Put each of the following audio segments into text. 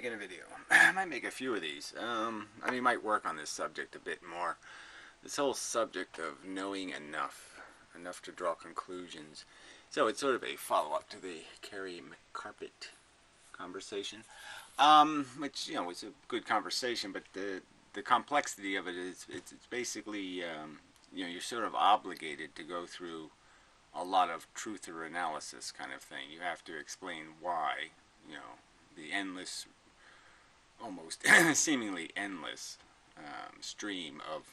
making a video. I might make a few of these. I mean, might work on this subject a bit more. This whole subject of knowing enough to draw conclusions. So it's sort of a follow-up to the Carrie McCarpet conversation, which, you know, was a good conversation, but the complexity of it is it's basically, you know, you're sort of obligated to go through a lot of truth or analysis kind of thing. You have to explain why, you know, the endless, almost seemingly endless stream of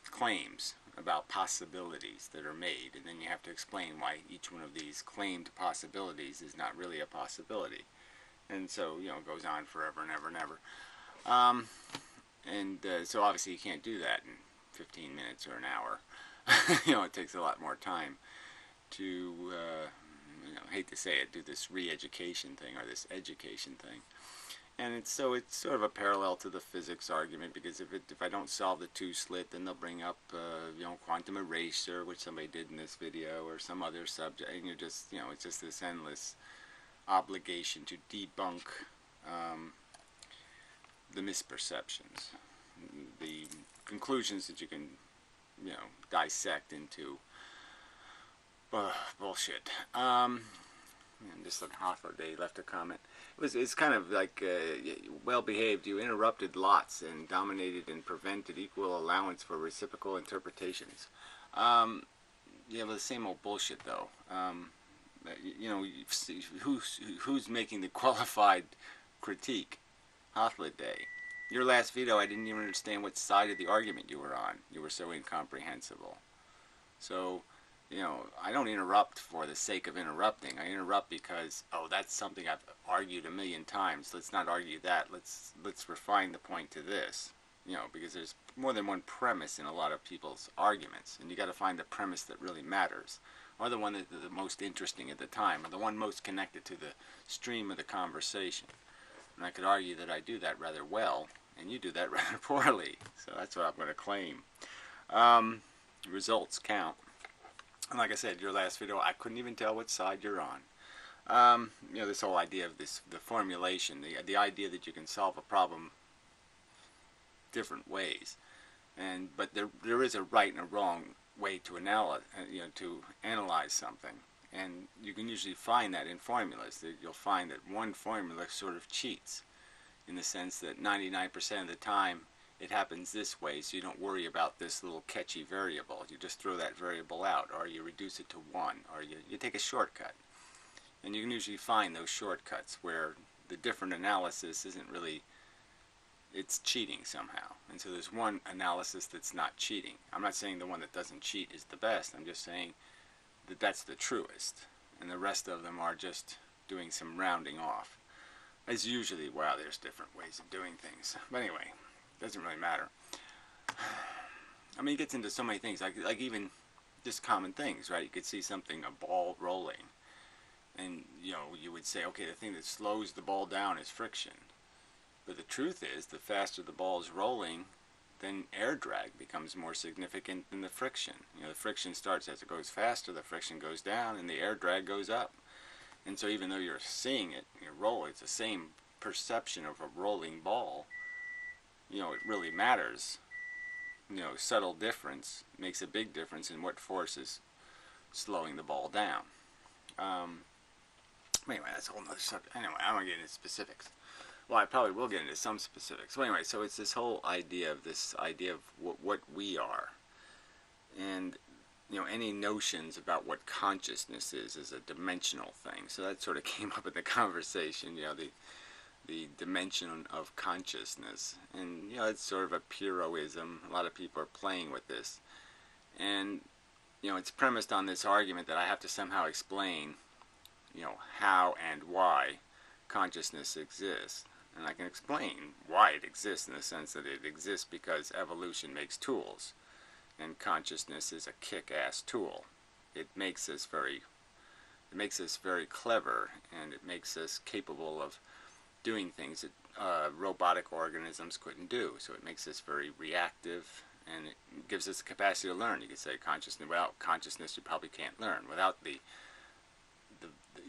claims about possibilities that are made, and then you have to explain why each one of these claimed possibilities is not really a possibility. And so, you know, it goes on forever and ever and ever. So obviously you can't do that in 15 minutes or an hour. You know, it takes a lot more time to, you know, I hate to say it, do this re-education thing or this education thing. And it's sort of a parallel to the physics argument, because if I don't solve the two-slit, then they'll bring up, you know, quantum erasure, which somebody did in this video, or some other subject, and you're just, you know, it's just this endless obligation to debunk the misperceptions, the conclusions that you can, you know, dissect into bullshit. And just look, Hawthorne Day left a comment. It's kind of like well behaved. You interrupted lots and dominated and prevented equal allowance for reciprocal interpretations. Yeah, but the same old bullshit though. You know, who's making the qualified critique? Hawthorne Day. Your last video, I didn't even understand what side of the argument you were on. You were so incomprehensible. So, you know, I don't interrupt for the sake of interrupting. I interrupt because, oh, that's something I've argued a million times. Let's not argue that. Let's refine the point to this. You know, because there's more than one premise in a lot of people's arguments, and you got to find the premise that really matters, or the one that's the most interesting at the time, or the one most connected to the stream of the conversation. And I could argue that I do that rather well, and you do that rather poorly. So that's what I'm going to claim. Results count. And like I said, your last video, I couldn't even tell what side you're on. You know, this whole idea of the formulation, the idea that you can solve a problem different ways, but there is a right and a wrong way to analyze something, and you can usually find that in formulas. You'll find that one formula sort of cheats, in the sense that 99% of the time it happens this way, so you don't worry about this little catchy variable. You just throw that variable out, or you reduce it to 1, or you take a shortcut. And you can usually find those shortcuts where the different analysis isn't really, it's cheating somehow. And so there's one analysis that's not cheating. I'm not saying the one that doesn't cheat is the best. I'm just saying that that's the truest. And the rest of them are just doing some rounding off. As usually, well, there's different ways of doing things. But anyway, it doesn't really matter. I mean, it gets into so many things, like even just common things, right? You could see something, a ball rolling, and, you know, you would say, okay, the thing that slows the ball down is friction. But the truth is, the faster the ball is rolling, then air drag becomes more significant than the friction. You know, the friction starts as it goes faster, the friction goes down, and the air drag goes up. And so even though you're seeing it, you roll, it's the same perception of a rolling ball. You know, it really matters. You know, subtle difference makes a big difference in what force is slowing the ball down. Anyway, that's a whole other subject. Anyway, I don't want to get into specifics. Well, I probably will get into some specifics. So anyway, so it's this whole idea of what we are. And, you know, any notions about what consciousness is a dimensional thing. So that sort of came up in the conversation, you know, the dimension of consciousness. And, you know, it's sort of a Pyrrhoism. A lot of people are playing with this. And, you know, it's premised on this argument that I have to somehow explain, you know, how and why consciousness exists. And I can explain why it exists, in the sense that it exists because evolution makes tools. And consciousness is a kick-ass tool. It makes us very clever, and it makes us capable of doing things that robotic organisms couldn't do. So it makes us very reactive, and it gives us the capacity to learn. You could say consciousness, without consciousness you probably can't learn. Without the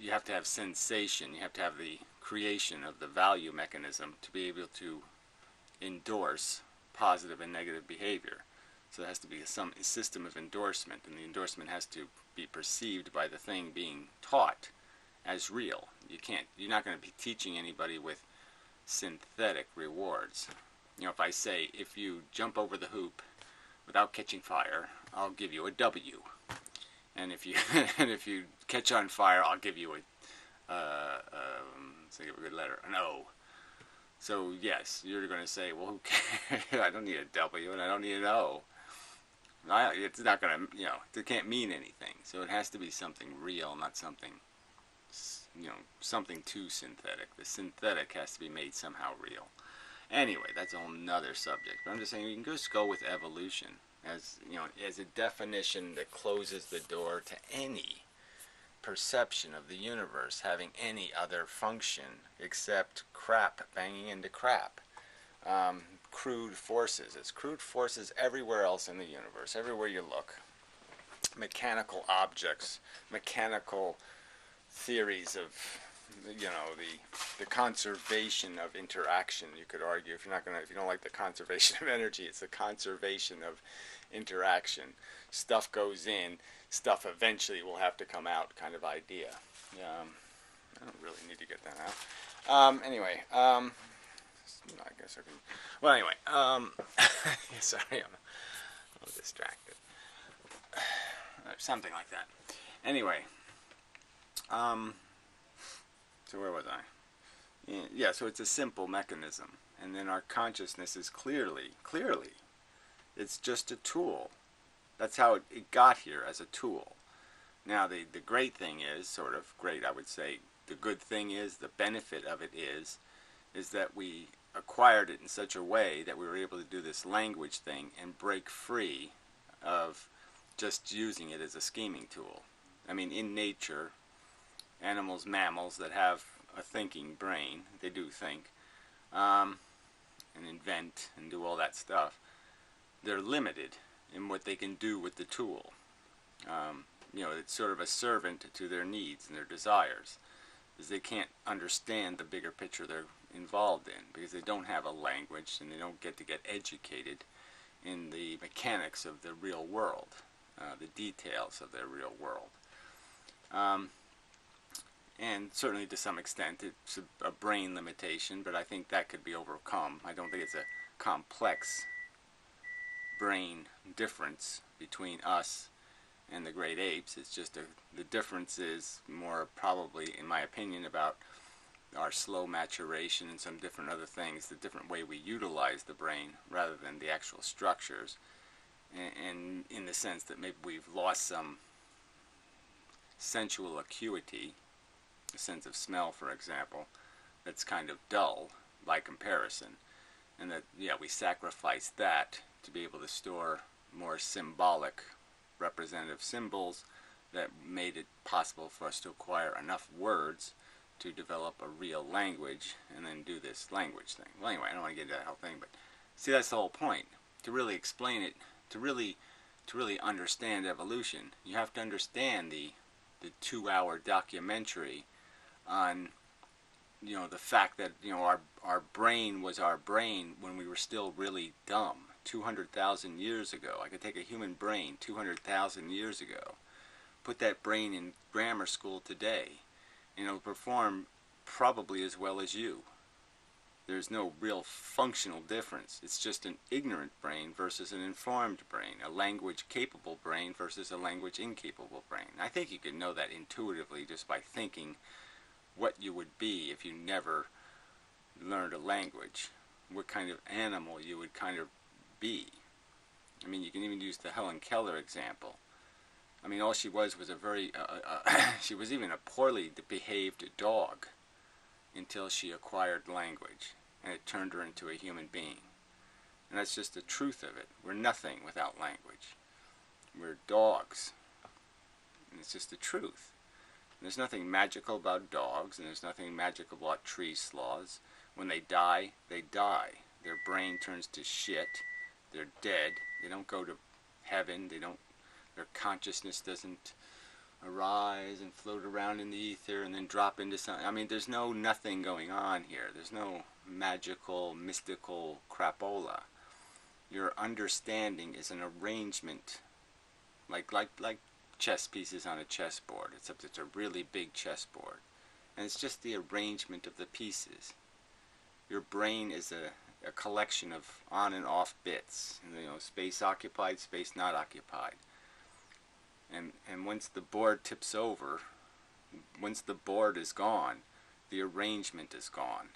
you have to have sensation. You have to have the creation of the value mechanism to be able to endorse positive and negative behavior. So there has to be some system of endorsement, and the endorsement has to be perceived by the thing being taught as real. You're not going to be teaching anybody with synthetic rewards. If I say, if you jump over the hoop without catching fire, I'll give you a W. And if you and if you catch on fire, I'll give you let's think of a good letter, an O. So yes, you're going to say, well, who cares? I don't need a W and I don't need an O. It's not going to, it can't mean anything. So it has to be something real, not something, something too synthetic. The synthetic has to be made somehow real. Anyway, that's a whole nother subject. But I'm just saying, you can just go with evolution as a definition that closes the door to any perception of the universe having any other function except crap banging into crap. Crude forces. It's crude forces everywhere else in the universe, everywhere you look. Mechanical objects, mechanical theories of, the conservation of interaction. You could argue, if you don't like the conservation of energy, it's the conservation of interaction. Stuff goes in, stuff eventually will have to come out, kind of idea. I don't really need to get that out. Anyway, I guess I can. Well, anyway, sorry, I'm a little distracted. Something like that. Anyway, so where was I? Yeah, so it's a simple mechanism, and then our consciousness is clearly, it's just a tool. That's how it got here, as a tool. Now, the great thing is, sort of great, I would say, the good thing is, the benefit of it is that we acquired it in such a way that we were able to do this language thing and break free of just using it as a scheming tool. I mean, in nature, animals, mammals that have a thinking brain, they do think, and invent and do all that stuff, they're limited in what they can do with the tool. It's sort of a servant to their needs and their desires, because they can't understand the bigger picture they're involved in, because they don't have a language and they don't get educated in the mechanics of the real world, the details of their real world. And certainly to some extent it's a brain limitation, but I think that could be overcome. I don't think it's a complex brain difference between us and the great apes. It's just the difference is more probably, in my opinion, about our slow maturation and some different other things, the different way we utilize the brain rather than the actual structures, and in the sense that maybe we've lost some sensual acuity, a sense of smell, for example, that's kind of dull by comparison, and that, we sacrifice that to be able to store more symbolic representative symbols that made it possible for us to acquire enough words to develop a real language and then do this language thing. Well, anyway, I don't want to get into that whole thing, but see, that's the whole point. To really explain it, to really understand evolution, you have to understand the 2-hour documentary on the fact that our brain was our brain when we were still really dumb 200,000 years ago. I could take a human brain 200,000 years ago, put that brain in grammar school today, and it'll perform probably as well as you. There's no real functional difference. It's just an ignorant brain versus an informed brain, a language-capable brain versus a language-incapable brain. I think you can know that intuitively just by thinking what you would be if you never learned a language, what kind of animal you would kind of be. I mean, you can even use the Helen Keller example. I mean, all she was a very, she was even a poorly behaved dog until she acquired language, and it turned her into a human being. And that's just the truth of it. We're nothing without language. We're dogs. And it's just the truth. And there's nothing magical about dogs, and there's nothing magical about tree sloths. When they die, they die. Their brain turns to shit. They're dead. They don't go to heaven. Their consciousness doesn't arise and float around in the ether and then drop into something. I mean, there's no nothing going on here. There's no magical, mystical crapola. Your understanding is an arrangement, like chess pieces on a chessboard, except it's a really big chessboard. And it's just the arrangement of the pieces. Your brain is a collection of on and off bits, space occupied, space not occupied. And once the board tips over, once the board is gone, the arrangement is gone.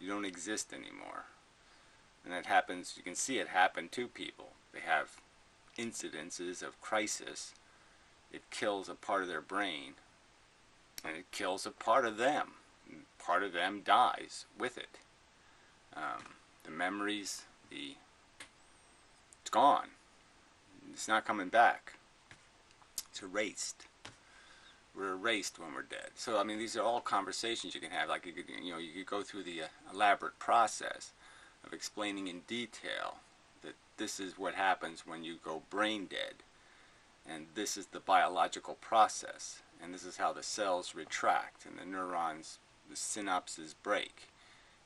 You don't exist anymore. And that happens, you can see it happen to people. They have incidences of crisis. It kills a part of their brain, and it kills a part of them. And part of them dies with it. The memories, it's gone. It's not coming back. It's erased. We're erased when we're dead. So I mean, these are all conversations you can have. Like you could go through the elaborate process of explaining in detail that this is what happens when you go brain dead, and this is the biological process, and this is how the cells retract, and the neurons, the synapses break,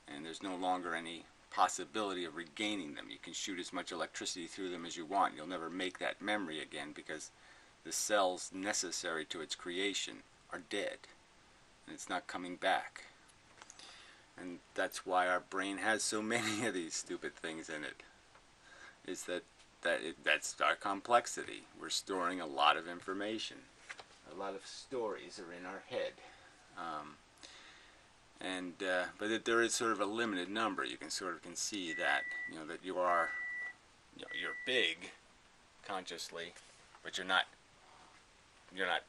and there's no longer any possibility of regaining them. You can shoot as much electricity through them as you want. You'll never make that memory again because the cells necessary to its creation are dead, and it's not coming back. And that's why our brain has so many of these stupid things in it. Is that's our complexity. We're storing a lot of information. A lot of stories are in our head. But there is sort of a limited number. You can sort of see that, that you are, you're big consciously, but you're not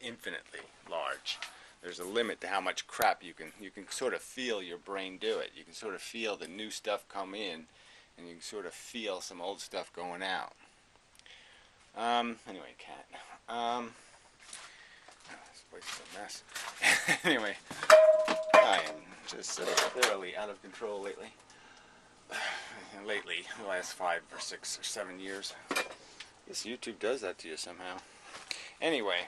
infinitely large. There's a limit to how much crap you can sort of feel your brain do it. You can sort of feel the new stuff come in, and you can sort of feel some old stuff going out. Anyway, cat. This place is a mess. Anyway, I am just thoroughly out of control lately. Lately, the last 5 or 6 or 7 years. I guess YouTube does that to you somehow. Anyway,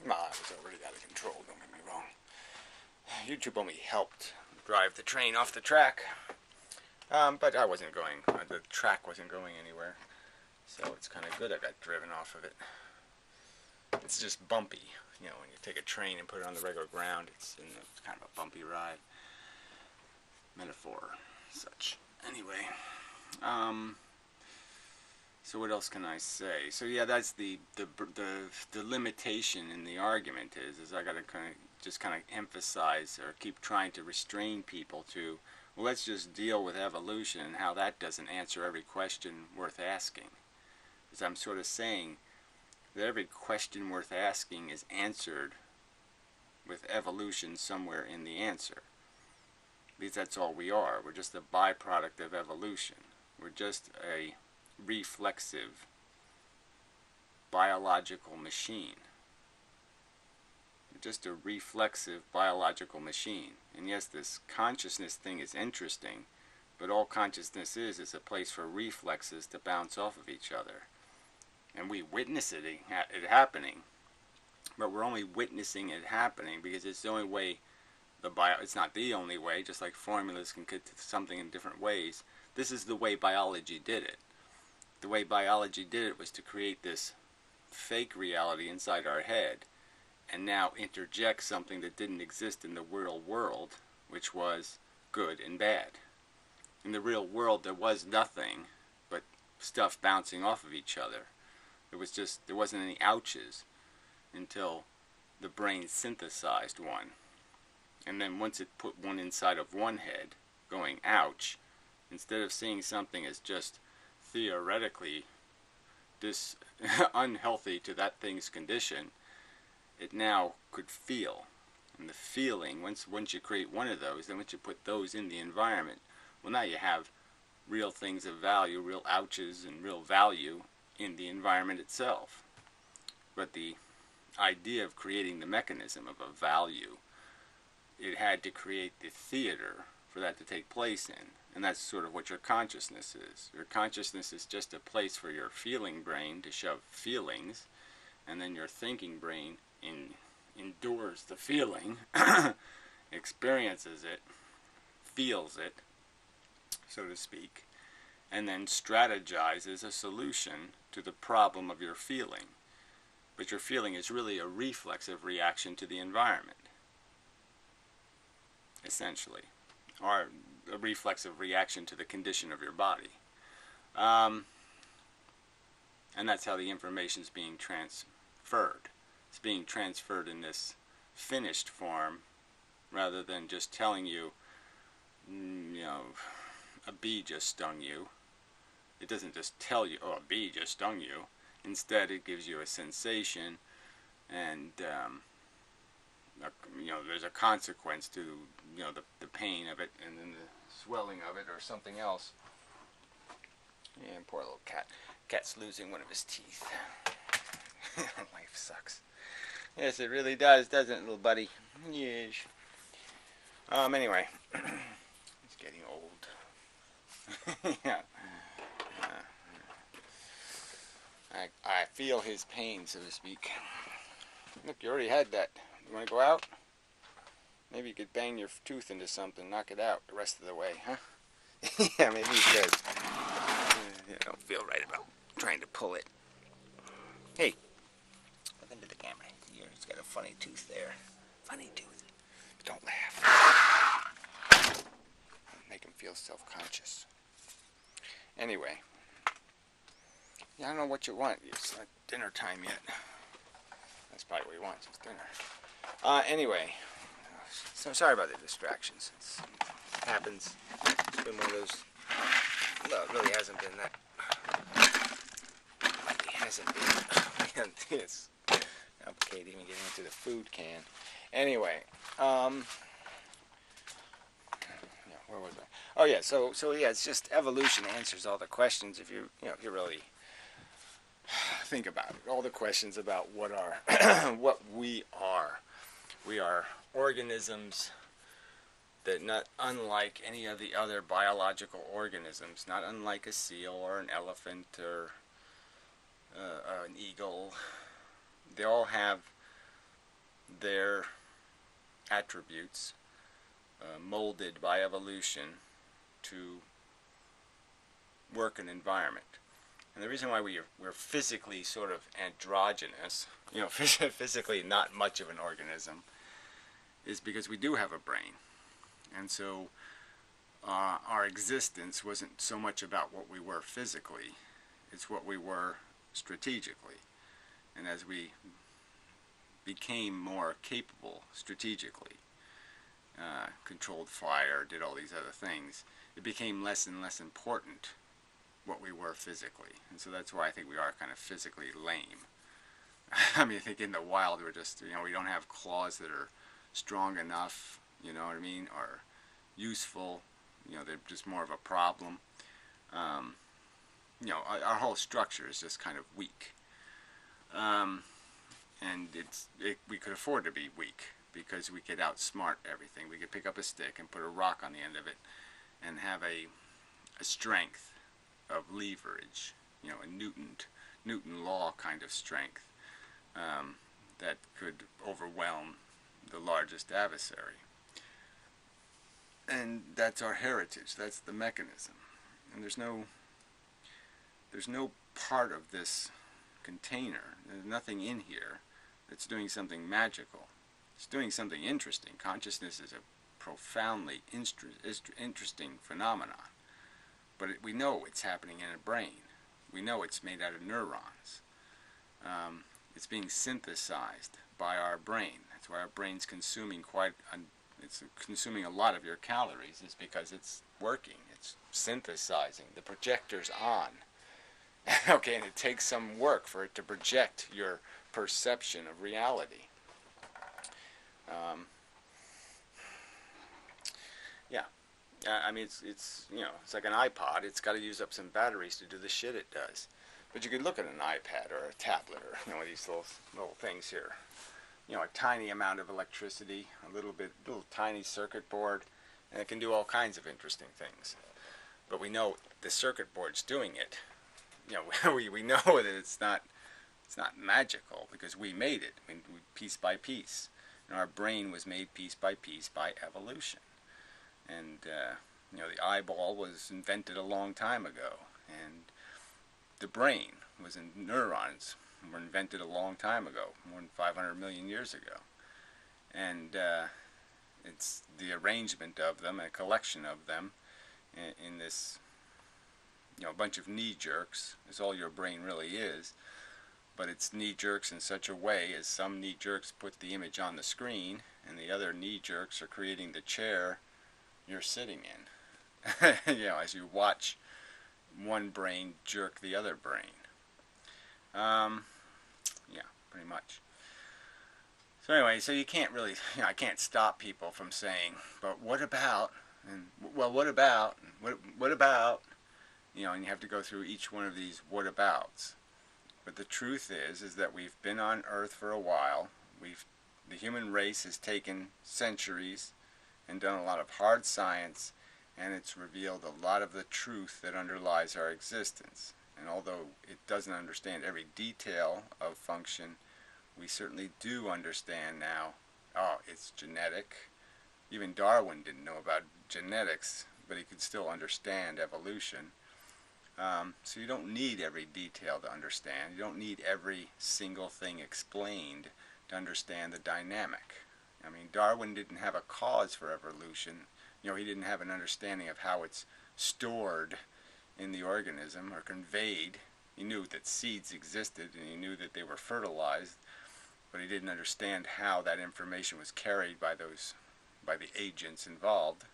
well, I was already out of control, don't get me wrong. YouTube only helped drive the train off the track. But I wasn't going, the track wasn't going anywhere. So it's kind of good I got driven off of it. It's just bumpy. When you take a train and put it on the regular ground, it's kind of a bumpy ride. Metaphor, such. Anyway, so what else can I say? So yeah, that's the limitation in the argument is I got to kind of emphasize or keep trying to restrain people to, well, let's just deal with evolution and how that doesn't answer every question worth asking. Because I'm sort of saying that every question worth asking is answered with evolution somewhere in the answer. Because that's all we are. We're just a byproduct of evolution. We're just a reflexive biological machine. We're just a reflexive biological machine. And yes, this consciousness thing is interesting, but all consciousness is a place for reflexes to bounce off of each other. And we witness it happening, but we're only witnessing it happening because it's the only way. It's not the only way, just like formulas can get to something in different ways. This is the way biology did it. The way biology did it was to create this fake reality inside our head and now interject something that didn't exist in the real world, which was good and bad. In the real world there was nothing but stuff bouncing off of each other. There wasn't any ouches until the brain synthesized one. And then once it put one inside of one head, going ouch, instead of seeing something as just theoretically unhealthy to that thing's condition, it now could feel. And the feeling, once you create one of those, then once you put those in the environment, well, now you have real things of value, real ouches and real value in the environment itself. But the idea of creating the mechanism of a value, it had to create the theater for that to take place in. And that's sort of what your consciousness is. Your consciousness is just a place for your feeling brain to shove feelings, and then your thinking brain endures the feeling, experiences it, feels it, so to speak, and then strategizes a solution to the problem of your feeling. But your feeling is really a reflexive reaction to the environment, essentially, or a reflexive reaction to the condition of your body. And that's how the information is being transferred. It's being transferred in this finished form rather than just telling you, a bee just stung you. It doesn't just tell you, oh, a bee just stung you. Instead, it gives you a sensation, and there's a consequence to the pain of it, and then the swelling of it, or something else. Yeah, poor little cat. Cat's losing one of his teeth. Life sucks. Yes, it really does, doesn't it, little buddy? Yes. Anyway, he's getting old. Yeah. I feel his pain, so to speak. Look, you already had that. You want to go out? Maybe you could bang your tooth into something, knock it out the rest of the way, huh? Yeah, maybe you should. I don't feel right about trying to pull it. Hey, look into the camera. He's got a funny tooth there. Funny tooth. Don't laugh. Make him feel self-conscious. Anyway. Yeah, I don't know what you want. It's not dinner time yet. That's probably what he wants, is dinner. Anyway. So sorry about the distractions. It happens. It's been one of those... Well, it really hasn't been that... It hasn't been... It's complicated even getting into the food can. Anyway, yeah, where was I? Oh yeah, so yeah, it's just evolution answers all the questions if you really think about it. All the questions about what we are. We are organisms that not unlike any of the other biological organisms, not unlike a seal or an elephant or an eagle. They all have their attributes molded by evolution to work an environment. And the reason why we're physically sort of androgynous, physically not much of an organism, is because we do have a brain. And so our existence wasn't so much about what we were physically, it's what we were strategically. And as we became more capable strategically, controlled fire, did all these other things, it became less and less important what we were physically. And so that's why I think we are kind of physically lame. I mean, I think in the wild we're just, we don't have claws that are strong enough, you know what I mean, or useful. They're just more of a problem. Our whole structure is just kind of weak. And we could afford to be weak because we could outsmart everything. We could pick up a stick and put a rock on the end of it and have a strength of leverage, a Newton law kind of strength that could overwhelm the largest adversary. And that's our heritage. That's the mechanism. And there's no part of this container. There's nothing in here that's doing something magical. It's doing something interesting. Consciousness is a profoundly interesting phenomenon. But we know it's happening in a brain. We know it's made out of neurons. It's being synthesized by our brain. That's why our brain's consuming it's consuming a lot of your calories, is because it's working. It's synthesizing. The projector's on. Okay, and it takes some work for it to project your perception of reality. Yeah. I mean, it's like an iPod. It's got to use up some batteries to do the shit it does. But you could look at an iPad or a tablet or one of these little things here. A tiny amount of electricity, a little tiny circuit board, and it can do all kinds of interesting things. But we know the circuit board's doing it. We know that it's It's not magical because we made it, I mean, piece by piece. And our brain was made piece by piece by evolution. And the eyeball was invented a long time ago, and the brain was in neurons were invented a long time ago, more than 500 million years ago. And it's the arrangement of them, a collection of them, in this, bunch of knee jerks is all your brain really is. But it's knee jerks in such a way as some knee jerks put the image on the screen, and the other knee jerks are creating the chair you're sitting in. As you watch one brain jerk the other brain. Pretty much. So anyway, so you can't really, I can't stop people from saying, but what about, and well, what about, what about, and you have to go through each one of these what abouts. But the truth is that we've been on Earth for a while. The human race has taken centuries and done a lot of hard science, and it's revealed a lot of the truth that underlies our existence. And although it doesn't understand every detail of function, we certainly do understand now, it's genetic. Even Darwin didn't know about genetics, but he could still understand evolution. So you don't need every detail to understand. You don't need every single thing explained to understand the dynamic. I mean, Darwin didn't have a cause for evolution. He didn't have an understanding of how it's stored in the organism or conveyed. He knew that seeds existed and he knew that they were fertilized, but he didn't understand how that information was carried by the agents involved.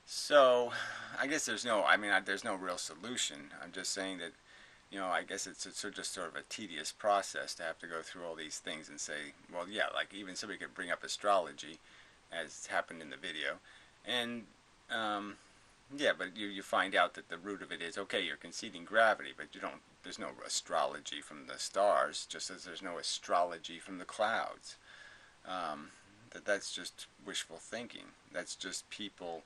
So I guess there's no real solution. I'm just saying that, I guess it's just sort of a tedious process to have to go through all these things and say, well, yeah, like even somebody could bring up astrology, as happened in the video, and but you find out that the root of it is, okay, you're conceding gravity, but there's no astrology from the stars, just as there's no astrology from the clouds. That's just wishful thinking. That's just people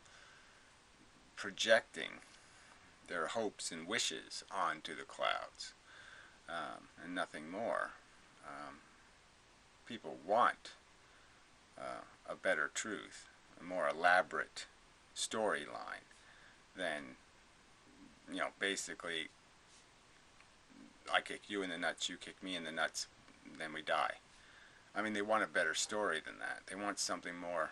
projecting their hopes and wishes onto the clouds, and nothing more. People want a better truth, a more elaborate storyline than, basically, I kick you in the nuts, you kick me in the nuts, then we die. I mean, they want a better story than that. They want something more,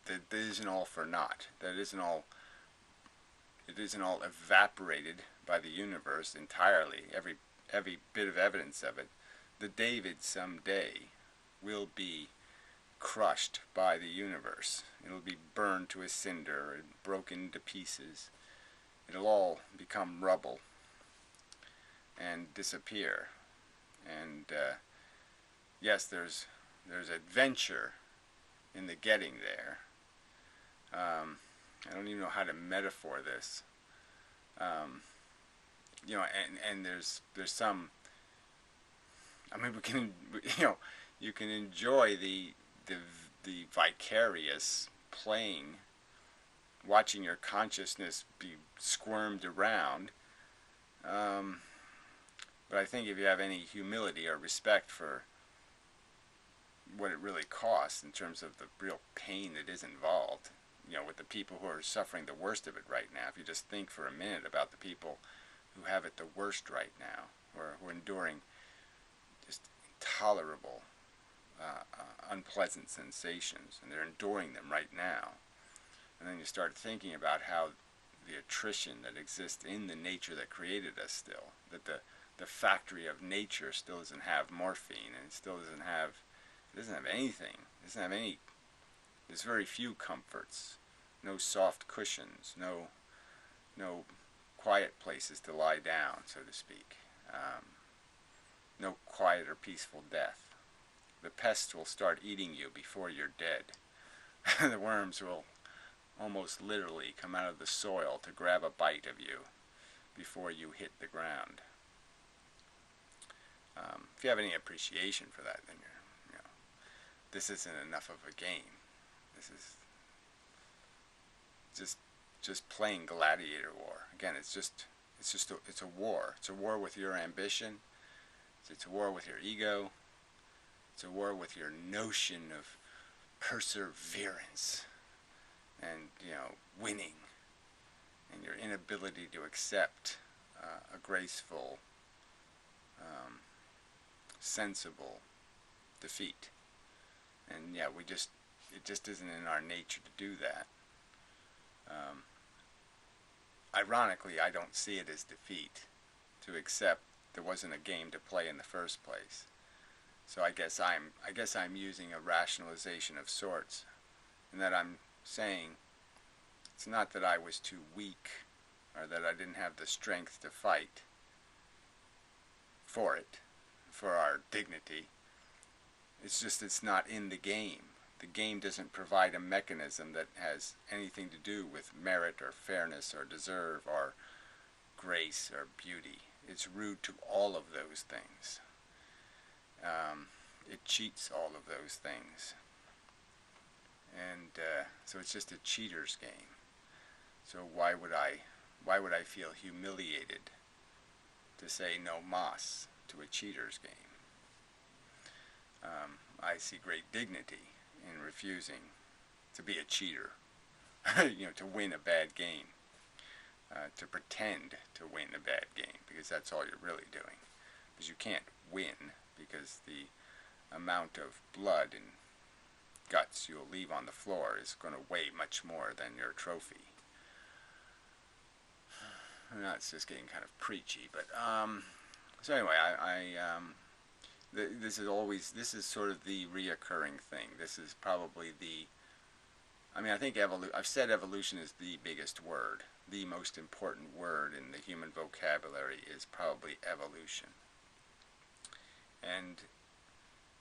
that isn't all for naught. That it isn't all evaporated by the universe entirely. Every bit of evidence of it. The David someday will be crushed by the universe. It'll be burned to a cinder and broken to pieces. It'll all become rubble and disappear. And yes, there's adventure in the getting there. I don't even know how to metaphor this. And there's some. I mean, we can, you can enjoy the vicarious playing, watching your consciousness be squirmed around. But I think if you have any humility or respect for what it really costs in terms of the real pain that is involved, with the people who are suffering the worst of it right now, if you just think for a minute about the people who have it the worst right now, or who are enduring just intolerable, unpleasant sensations, and they're enduring them right now, and then you start thinking about how the attrition that exists in the nature that created us still, that the factory of nature still doesn't have morphine, and it still doesn't have anything. It doesn't have any. There's very few comforts, no soft cushions, no quiet places to lie down, so to speak. No quiet or peaceful death. The pests will start eating you before you're dead. The worms will almost literally come out of the soil to grab a bite of you before you hit the ground. If you have any appreciation for that, then this isn't enough of a game. This is just just plain gladiator war. Again, it's a war. It's a war with your ambition. It's a war with your ego. It's a war with your notion of perseverance and, winning, and your inability to accept a graceful, sensible defeat. And yeah, it just isn't in our nature to do that. Ironically, I don't see it as defeat to accept there wasn't a game to play in the first place. So I guess I'm using a rationalization of sorts, and that I'm saying it's not that I was too weak or that I didn't have the strength to fight for it, for our dignity. It's just it's not in the game. The game doesn't provide a mechanism that has anything to do with merit or fairness or deserve or grace or beauty. It's rude to all of those things. It cheats all of those things. And so it's just a cheater's game. So why would I feel humiliated to say no mas to a cheater's game? I see great dignity in refusing to be a cheater, to win a bad game, to pretend to win a bad game, because that's all you're really doing. Because you can't win, because the amount of blood and guts you'll leave on the floor is going to weigh much more than your trophy. Now it's just getting kind of preachy, but so anyway, this is sort of the reoccurring thing. This is probably I think I've said evolution is the biggest word. The most important word in the human vocabulary is probably evolution. And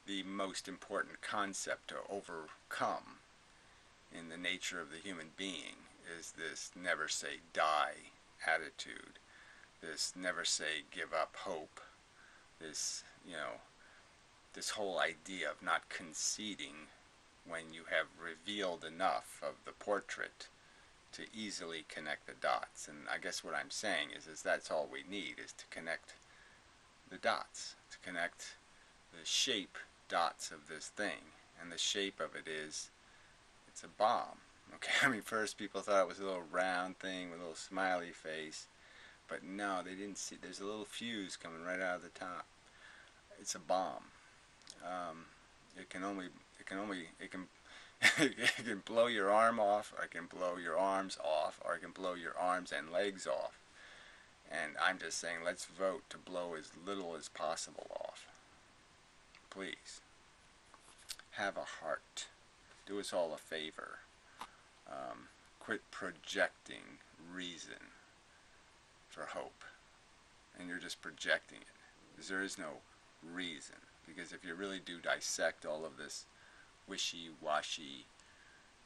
the most important concept to overcome in the nature of the human being is this never say die attitude, this never say give up hope, this whole idea of not conceding when you have revealed enough of the portrait to easily connect the dots. And I guess what I'm saying is that's all we need, is to connect the dots, to connect the shape dots of this thing. And the shape of it is, it's a bomb. Okay, first people thought it was a little round thing with a little smiley face, but no, they didn't see. There's a little fuse coming right out of the top. It's a bomb. It can blow your arm off, or it can blow your arms off, or it can blow your arms and legs off. And I'm just saying, let's vote to blow as little as possible off. Please. Have a heart. Do us all a favor. Quit projecting reason for hope. And you're just projecting it. Because there is no reason. Because if you really do dissect all of this wishy-washy,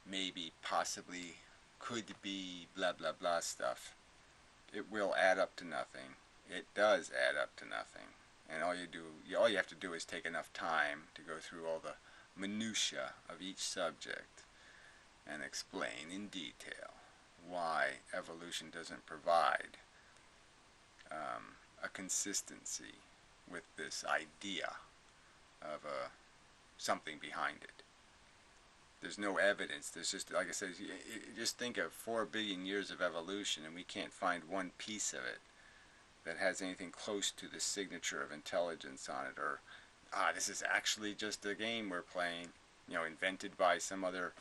maybe, possibly, could be, blah, blah, blah stuff, it will add up to nothing. It does add up to nothing. And all you have to do is take enough time to go through all the minutiae of each subject and explain in detail why evolution doesn't provide a consistency with this idea of something behind it. There's no evidence. There's just, like I said, just think of 4 billion years of evolution, and we can't find one piece of it that has anything close to the signature of intelligence on it, or this is actually just a game we're playing, invented by some other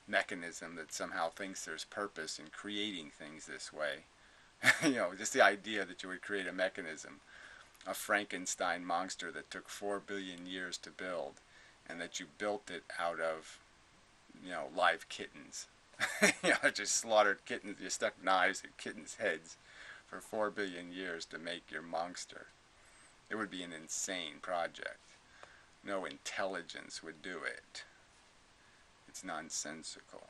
mechanism that somehow thinks there's purpose in creating things this way. Just the idea that you would create a mechanism, a Frankenstein monster that took 4 billion years to build, and that you built it out of, live kittens. Just slaughtered kittens. You stuck knives in kittens' heads for 4 billion years to make your monster. It would be an insane project. No intelligence would do it. It's nonsensical.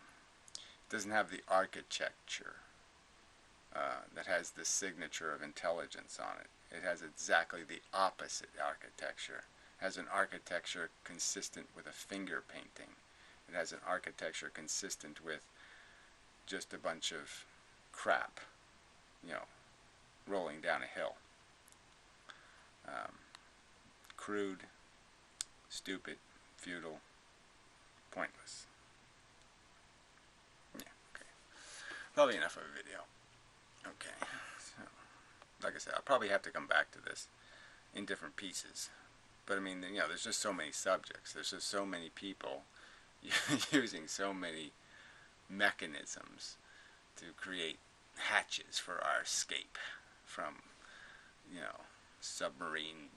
It doesn't have the architecture that has the signature of intelligence on it. It has exactly the opposite architecture. It has an architecture consistent with a finger painting. It has an architecture consistent with just a bunch of crap, you know, rolling down a hill. Crude, stupid, futile, pointless. Yeah, okay. Probably enough of a video. Okay, so, like I said, I'll probably have to come back to this in different pieces. But I mean, you know, there's just so many subjects. There's just so many people using so many mechanisms to create hatches for our escape from, you know, submarine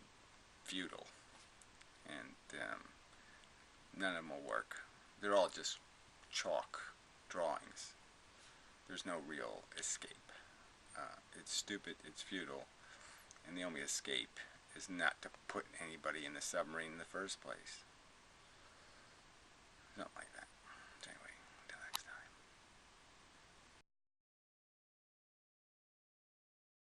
feudal. And none of them will work. They're all just chalk drawings. There's no real escape. It's stupid, it's futile, and the only escape is not to put anybody in the submarine in the first place. Something like that.